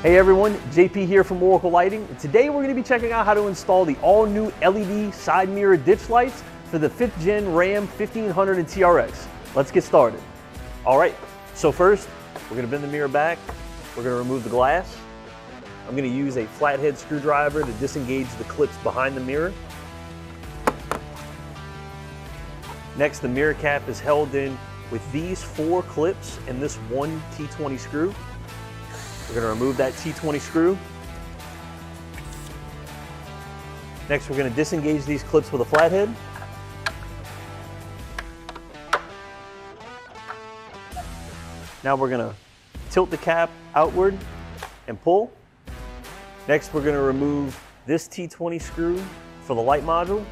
Hey everyone, JP here from Oracle Lighting. Today we're going to be checking out how to install the all-new LED side mirror ditch lights for the 5th gen Ram 1500 and TRX. Let's get started. Alright, so first we're going to bend the mirror back. We're going to remove the glass. I'm going to use a flathead screwdriver to disengage the clips behind the mirror. Next, the mirror cap is held in with these 4 clips and this one T20 screw. We're going to remove that T20 screw. Next, we're going to disengage these clips with a flathead. Now we're going to tilt the cap outward and pull. Next, we're going to remove this T20 screw for the light module.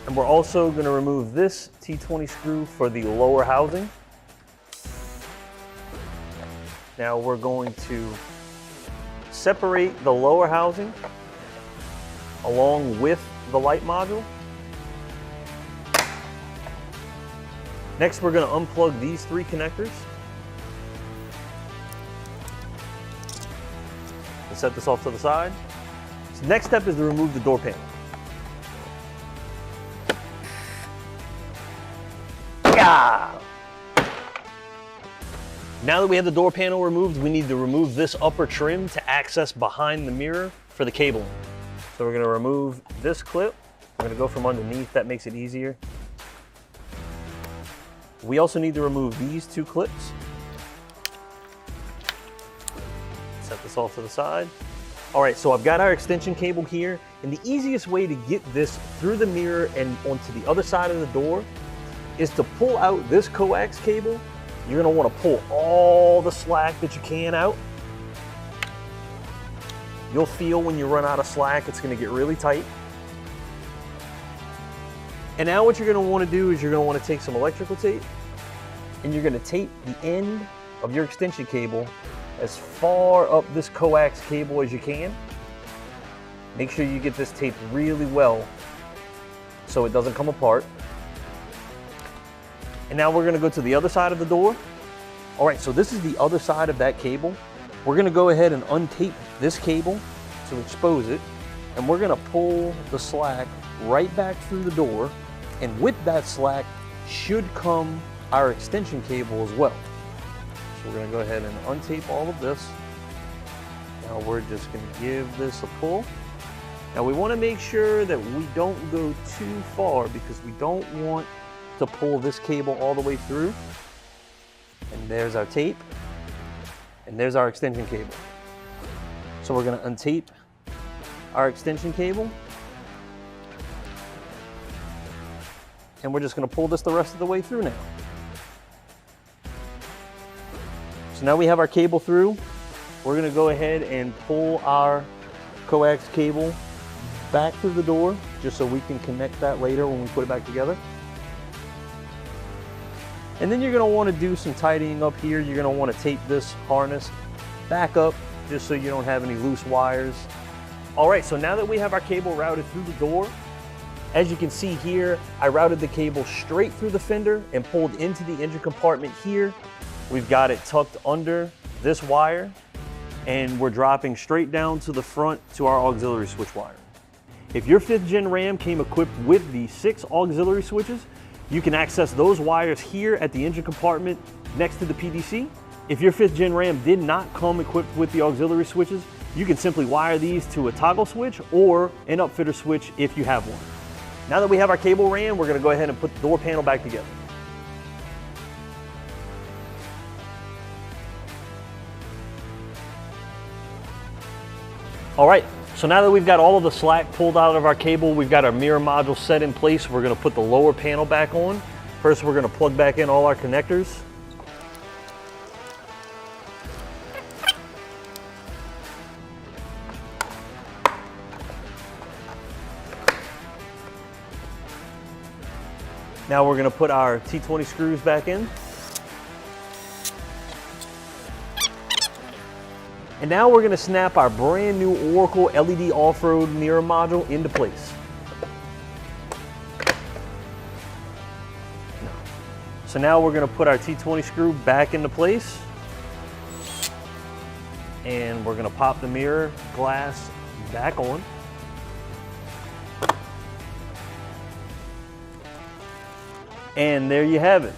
And we're also going to remove this T20 screw for the lower housing. Now we're going to separate the lower housing along with the light module. Next, we're going to unplug these 3 connectors and set this off to the side. So next step is to remove the door panel. Yeah! Now that we have the door panel removed, we need to remove this upper trim to access behind the mirror for the cabling. So we're going to remove this clip. We're going to go from underneath, that makes it easier. We also need to remove these 2 clips. Set this off to the side. All right, so I've got our extension cable here, and the easiest way to get this through the mirror and onto the other side of the door is to pull out this coax cable. You're going to want to pull all the slack that you can out. You'll feel when you run out of slack, it's going to get really tight. And now what you're going to want to do is you're going to want to take some electrical tape and you're going to tape the end of your extension cable as far up this coax cable as you can. Make sure you get this taped really well so it doesn't come apart. And now we're going to go to the other side of the door. All right, so this is the other side of that cable. We're going to go ahead and untape this cable to expose it. And we're going to pull the slack right back through the door. And with that slack should come our extension cable as well. So we're going to go ahead and untape all of this. Now we're just going to give this a pull. Now we want to make sure that we don't go too far because we don't want to pull this cable all the way through. And there's our tape, and there's our extension cable. So we're going to untape our extension cable, and we're just going to pull this the rest of the way through now. So now we have our cable through. We're going to go ahead and pull our coax cable back through the door just so we can connect that later when we put it back together. And then you're going to want to do some tidying up here. You're going to want to tape this harness back up just so you don't have any loose wires. All right, so now that we have our cable routed through the door, as you can see here, I routed the cable straight through the fender and pulled into the engine compartment here. We've got it tucked under this wire, and we're dropping straight down to the front to our auxiliary switch wire. If your 5th gen Ram came equipped with the 6 auxiliary switches, you can access those wires here at the engine compartment next to the PDC. If your 5th gen Ram did not come equipped with the auxiliary switches, you can simply wire these to a toggle switch or an upfitter switch if you have one. Now that we have our cable ran, we're going to go ahead and put the door panel back together. All right. So now that we've got all of the slack pulled out of our cable, we've got our mirror module set in place. We're going to put the lower panel back on. First, we're going to plug back in all our connectors. Now we're going to put our T20 screws back in. And now we're going to snap our brand new Oracle LED off-road mirror module into place. So now we're going to put our T20 screw back into place. And we're gonna pop the mirror glass back on. And there you have it.